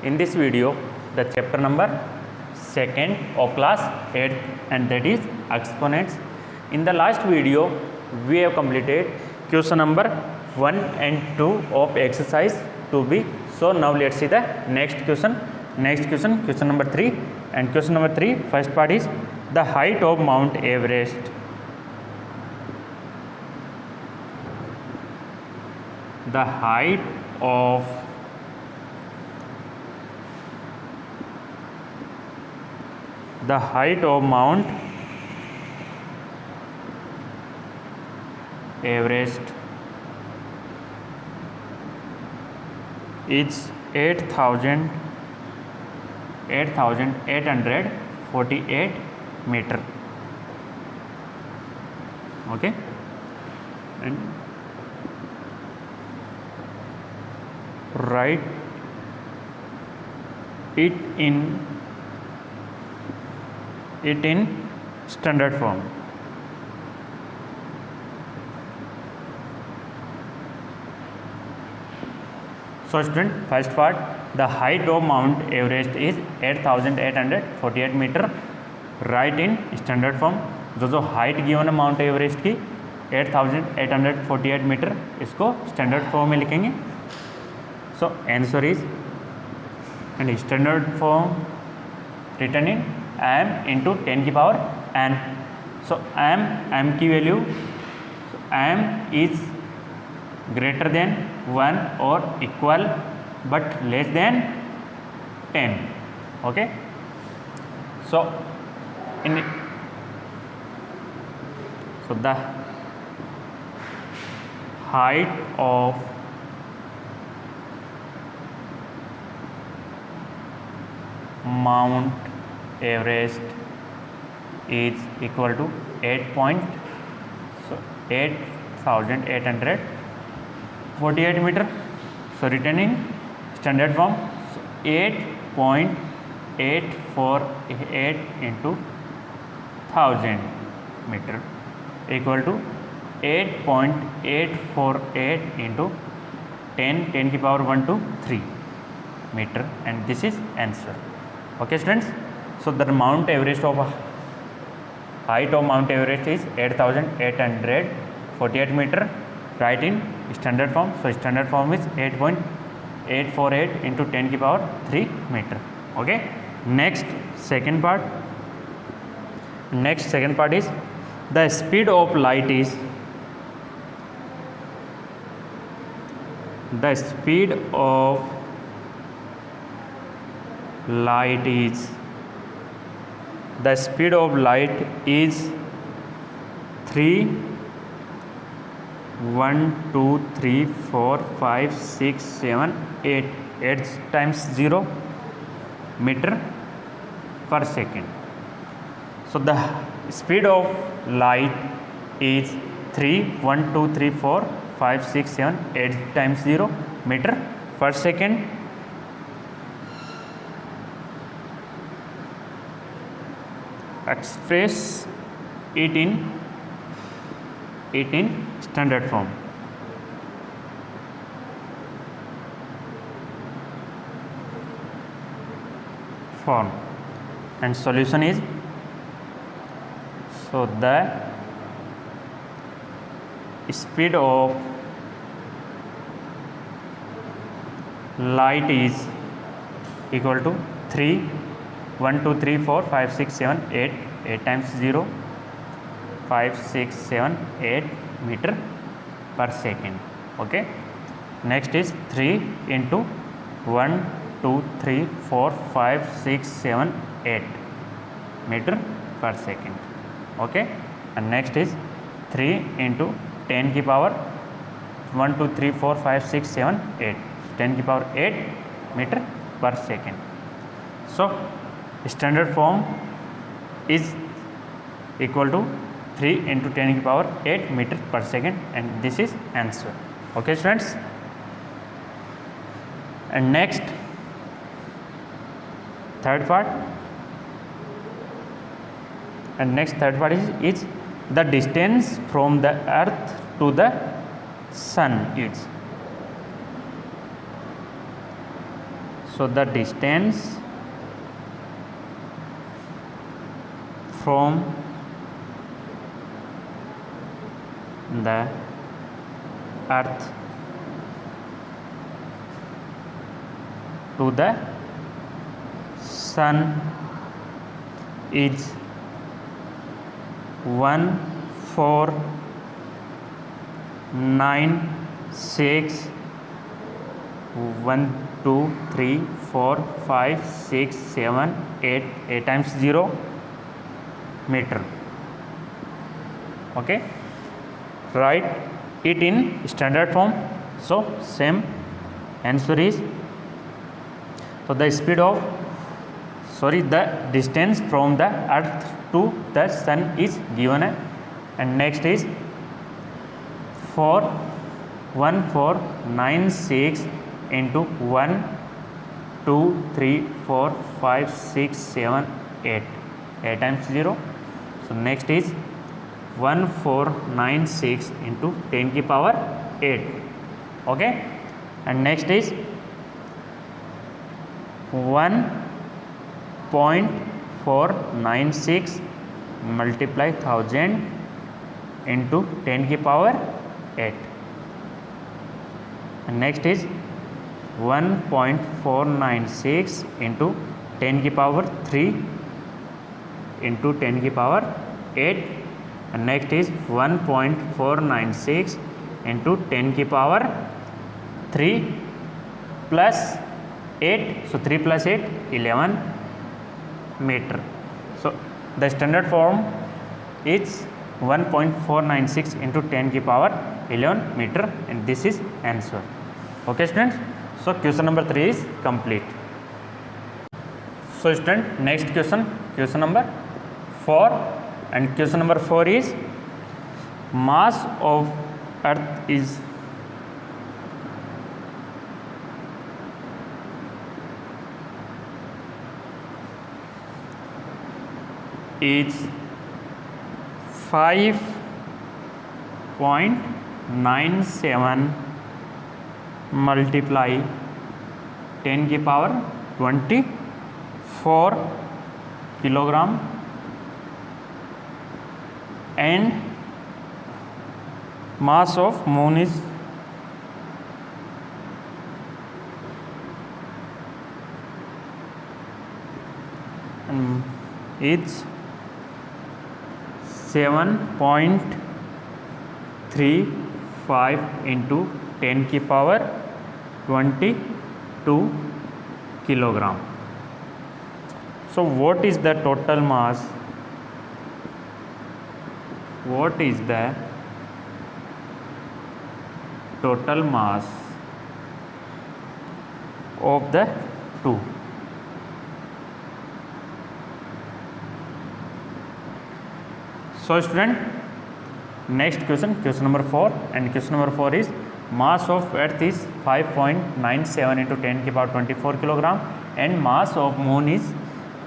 In this video, the chapter number 2nd of class 8th, and that is exponents. In the last video, we have completed question number 1 and 2 of exercise 2b. So now let's see the next question. Question number 3. And question number 3, first part is the height of Mount Everest. The height of Mount Everest is 8,848 meter. Okay, and write it in standard form. So student, first part, the height of Mount Everest is 8,848 metre. Right in standard form. जो height given है Mount Everest की 8,848 metre, इसको standard form में लिखेंगे. So answer is and standard form written in m into 10 की power n. So m की value, m is greater than 1 और equal but less than 10. Okay, so the height of Mount Everest is equal to 8,848 meter. So written in standard form, so 8.848 into 1000 meter equal to 8.848 into 10 की power 1 to 3 meter, and this is answer. Okay students, so the Mount Everest of height of Mount Everest is 8,848 meter. Write in standard form. So standard form is 8.848 into 10 की power 3 meter. Okay, next second part is the speed of light is 3 1 2 3 4 5 6 7 8 times 0 meter per second. So the speed of light is 3 1 2 3 4 5 6 7 8 times 0 meter per second. Express it in standard form. And solution is, so the speed of light is equal to 3 1 2 3 4 5 6 7 8 times 0 5 6 7 8 meter per second. Okay, next is 3 into 1 2 3 4 5 6 7 8 meter per second. Okay, and next is 3 into 10 की power 1 2 3 4 5 6 7 8 10 की power 8 meter per second. So standard form is equal to 3 into 10 की power 8 meter per second, and this is answer. Okay students, and next third part is the distance from the earth to the sun is. So the distance from the earth to the sun is 1496 1 2 3 4 5 6 7 8 8 times 0 meter. Okay, write it in standard form. So same answer is, so the speed of the distance from the earth to the sun is given, and next is 1496 into 1 2 3 4 5 6 7 8 8 times 0. So next is 1496 into 10 की power 8. Okay, and next is 1.496 multiply 1000 into 10 की power 8. And next is 1.496 into 10 की power 3 into 10 की power 8. And next is 1.496 into 10 की power 3 plus 8. So 3 plus 8 11 meter. So the standard form is 1.496 into 10 की power 11 meter, and this is answer. Okay students, so question number 3 is complete. So student, next question number 4, and question number 4 is mass of earth is is 5.97 multiply 10 की power 24 kilogram, and mass of moon is it's 7.35 into 10 की power 22 kilogram. So what is the total mass? What is the total mass of the two? So student, next question number 4, and question number 4 is mass of earth is 5.97 into 10 की power 24 kilogram, and mass of moon is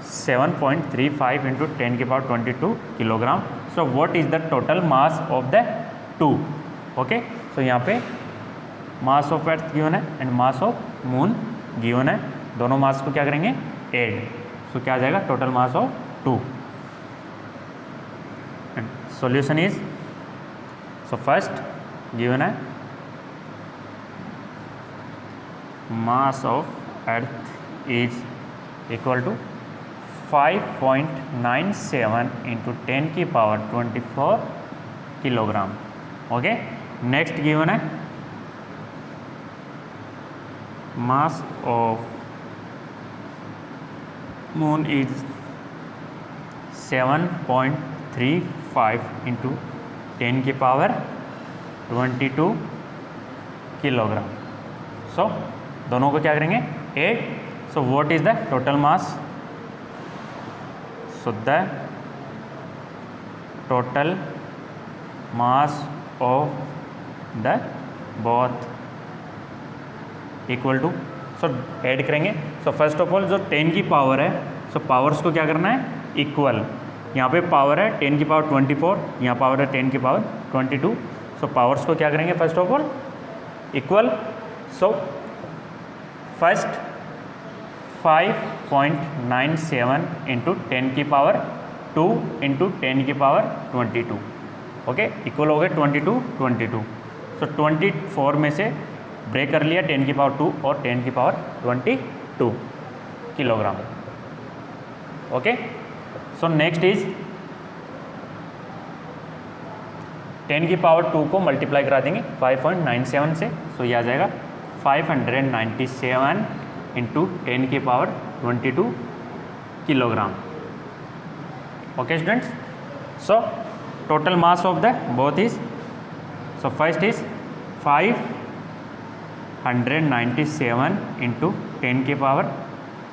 7.35 into 10 की power 22 kilogram. So what is the total mass of the two? Okay, so यहाँ पे mass of earth given है and mass of moon given है, दोनों mass को क्या करेंगे, add. So क्या आ जाएगा, total mass of two. And solution is, so first given है mass of earth is equal to 5.97 into 10 की power 24 kilogram. Okay, next given है mass of moon is 7.35 into 10 की power 22 kilogram. So दोनों को क्या करेंगे, 8. So what is the total mass? So the total mass of the both equal to, so add करेंगे. So first of all जो 10 की power है, so पावर्स को क्या करना है, इक्वल. यहाँ पे पावर है 10 की पावर 24, यहाँ पावर है 10 की पावर 22. So पावर्स को क्या करेंगे, first of all equal. So first 5.97 into 10 की पावर 2 इंटू 10 की पावर 22, ओके, इक्वल हो गए 22। सो 24 में से ब्रेक कर लिया 10 की पावर 2 और 10 की power 22 kilogram, okay. So next is 10 की पावर 2 को मल्टीप्लाई करा देंगे 5.97 से, सो ये आ जाएगा 597 इंटू 10 की power 22 kilogram, okay students. So total mass of the both is, so first is 597 into 10 की पावर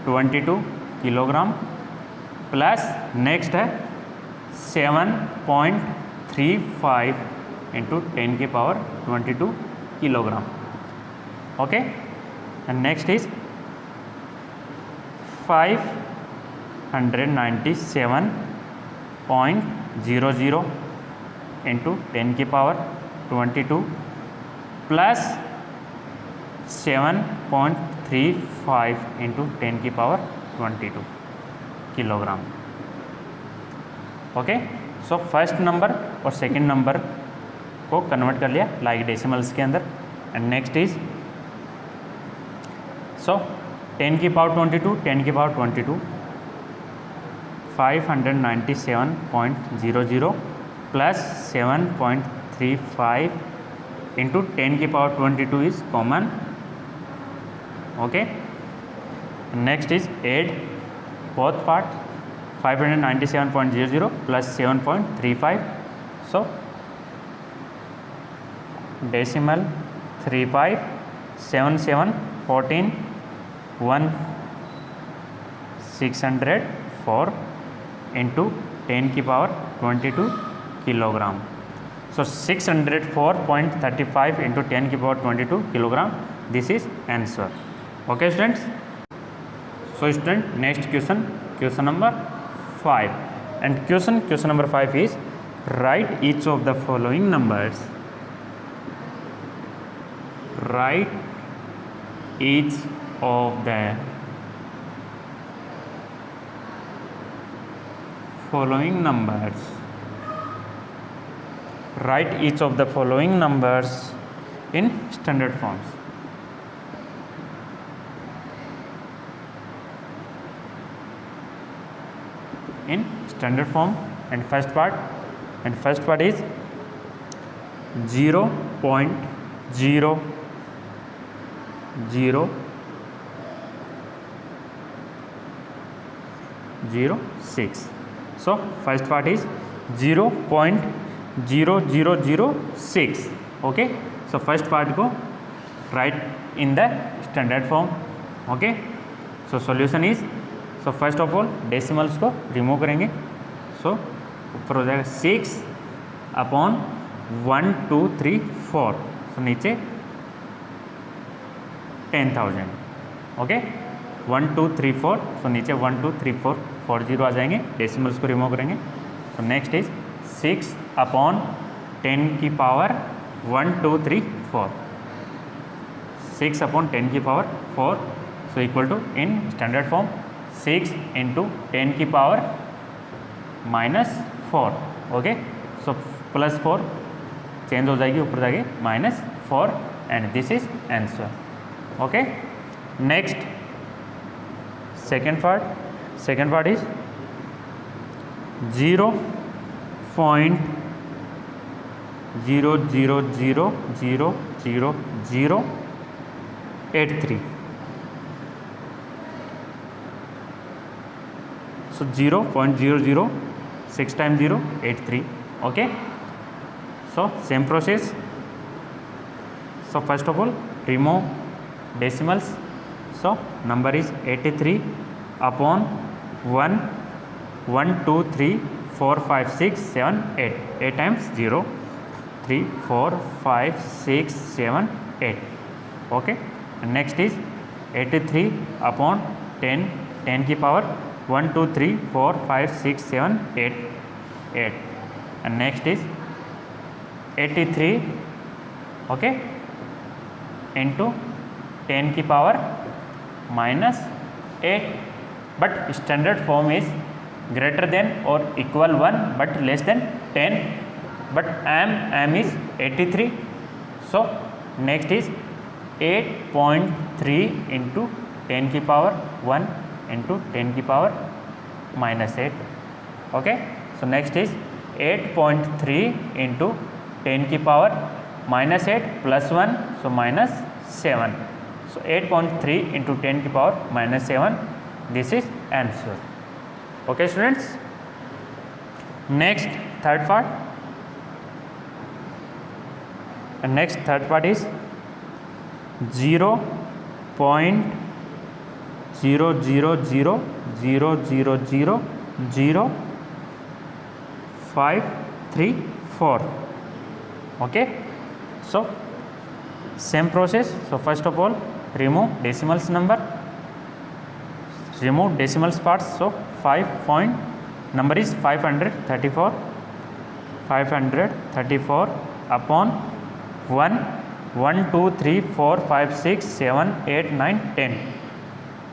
22 किलोग्राम प्लस नेक्स्ट है 7.35 इंटू 10 की power 22 kilogram, okay. And next is 597.00 into 10 की पावर 22 प्लस 7.35 इंटू 10 की power 22 kilogram, okay. So first number और second number को convert कर लिया like decimals के अंदर। एंड नेक्स्ट इज सो 10 की पावर 22, 10 की पावर 22, 597.00 प्लस 7.35 इंटू 10 की power 22 is common, okay. Next is add both part 597.00 plus 7.35, so decimal 35 77 14 1 604 into 10 की पावर 22 किलोग्राम, so 604.35 into 10 की power 22 kilogram, this is answer, okay students। So student, next question number 5, and question number 5 is write each of the following numbers, write each of the following numbers, write each of the following numbers in standard forms, in standard form। and first part is 0.0006, so first part is 0.0006, okay। so first part को write in the standard form, okay। so solution is, so first of all decimals को remove करेंगे, सो ऊपर हो जाएगा 6/123/4, सो नीचे 10,000, okay. 1234, सो नीचे 123440 आ जाएंगे, decimals को रिमूव करेंगे। सो नेक्स्ट इज 6/10 की पावर 1234, 6/10 की power 4, so equal to in standard form 6 into 10 की पावर -4, ओके। सो +4 चेंज हो जाएगी, ऊपर जाएगी -4, and this is answer, okay. Next second part is 0.00000083, so 0.00 6 times 0 83, okay। so same process, so first of all remove decimals, so number is 83/1 1 2 3 4 5 6 7 8, 8 times 0 3 4 5 6 7 8, okay। and next is 83/10, 10 की power 1 2 3 4 5 6 7 8 8, and next is 83, okay, into 10 की power 8, but standard form is greater than or equal 1 but less than 10, but m is 83. So next is 8.3 into 10 की power 1 into 10 की power minus 8. Okay, so next is 8.3 into 10 की power minus 8 plus 1, so minus 7. So 8.3 into 10 की power minus 7, this is answer. Okay students, next third part, and next third part is 0.000000534. Okay, so same process. So first of all, remove decimals number, remove decimals parts. So 5 point number is 534, 534 upon 1, 1 2 3 4 5 6 7 8 9 10.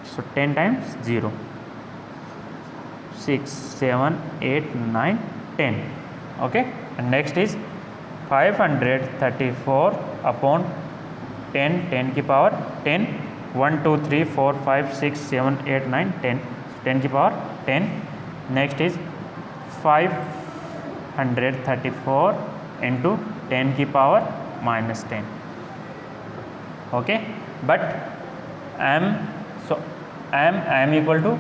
So 10 times 0, 6 7 8 9 10. Okay, and next is 534 upon 10, 10 की power 10, 1 2 3 4 5 6 7 8 9 10, 10 की power 10. Next is 534 into 10 की power minus 10. Okay, but m, so m equal to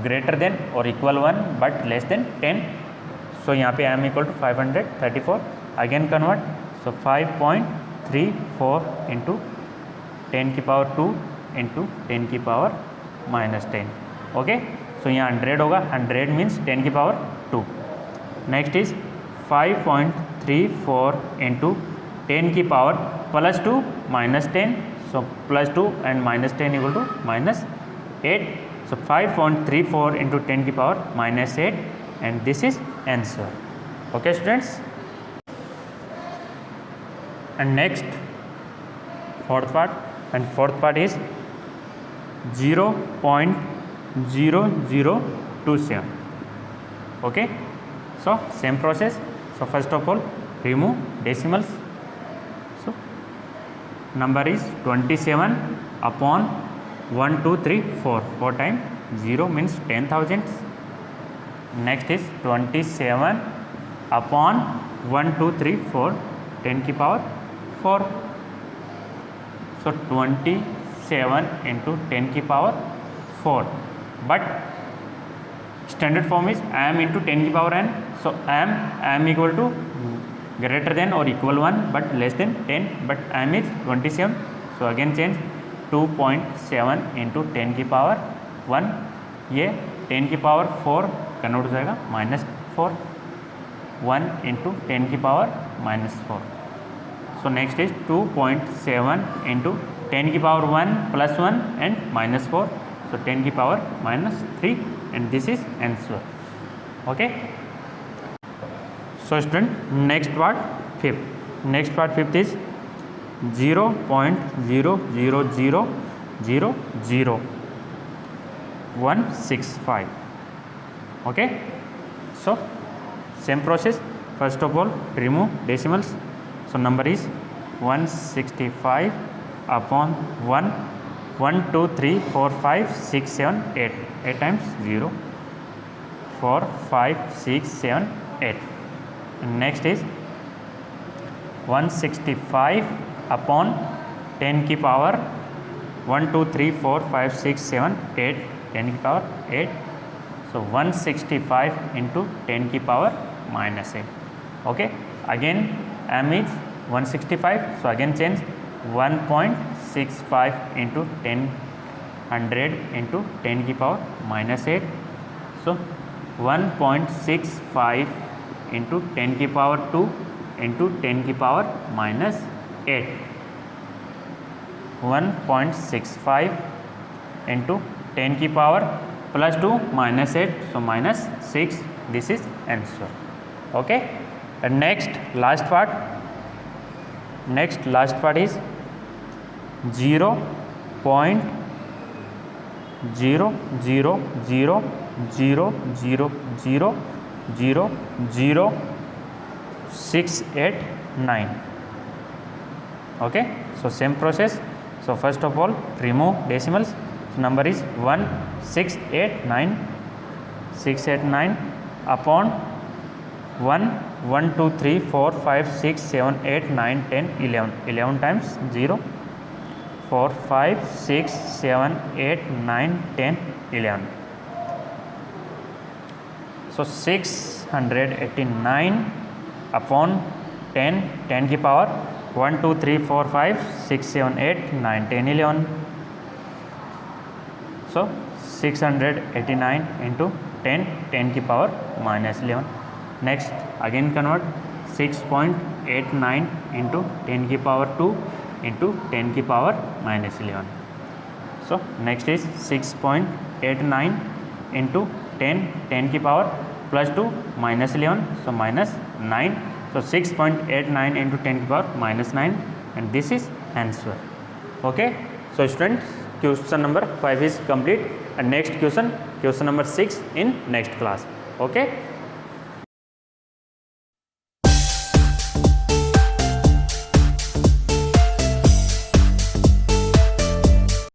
greater than or equal 1 but less than 10. So यहाँ पे m equal to 534. Again convert. So 5.34 into 10 की power 2 into 10 की power minus 10. Okay, so यहाँ 100 होगा, 100 means 10 की power 2. Next is 5.34 into 10 की power plus 2 minus 10. So plus 2 and minus 10 equal to minus 8. So 5.34 into 10 की power minus 8, and this is answer. Okay students, and next fourth part, and fourth part is 0.0027. Okay, so same process. So first of all, remove decimals. So number is 27 upon 1 2 3 4, 4 times 0 means 10,000. Next is 27 upon 1 2 3 4, 10 की power 4. So 27 into 10 की power 4, but standard form is m into 10 की power n. So m equal to greater than or equal 1 but less than 10, but m is 27. So again change 2.7 into 10 की power 1, ये 10 की power 4 convert हो जाएगा minus 4, 1 into 10 की power minus 4. So next is 2.7 into 10 की power 1 plus 1 and minus 4. So 10 की power minus 3, and this is answer. Okay. So student, next part fifth. Next part fifth is 0.00000165. Okay. So same process. First of all, remove decimals. So number is 165 upon 1, 1 2 3 4 5 6 7 8, 8 times 0, 4 5 6 7 8. And next is 165 upon 10 की power 1 2 3 4 5 6 7 8, 10 की power 8. So 165 into 10 की power minus 8. Okay, again m is 165, so again change 1.65 into 10 100 into 10 की power minus 8. So 1.65 into 10 की power 2 into 10 की power minus 8. 1.65 into 10 की power plus 2 minus 8, so minus 6. This is answer. Okay, and next last part. Next last part is 0 0 0 0 0 0 0 0 6 8 9. Okay, so same process. So first of all remove decimals. So number is 689 upon 1 1 2 3 4 5 6 7 8 9 10 11. 11 times 0 4 5 6 7 8 9 10 11. So 689 upon 10 10 की power 1 2 3 4 5 6 7 8 9 10 11. So 689 into 10 10 की power -11. Next again convert 6.89 into 10 की power 2 into 10 की power -11. So next is 6.89 into 10 10 की power +2 -11. So -9. So 6.89 into 10 की power -9 and this is answer. Okay. So students, question number 5 is complete and next question number 6 in next class. Okay.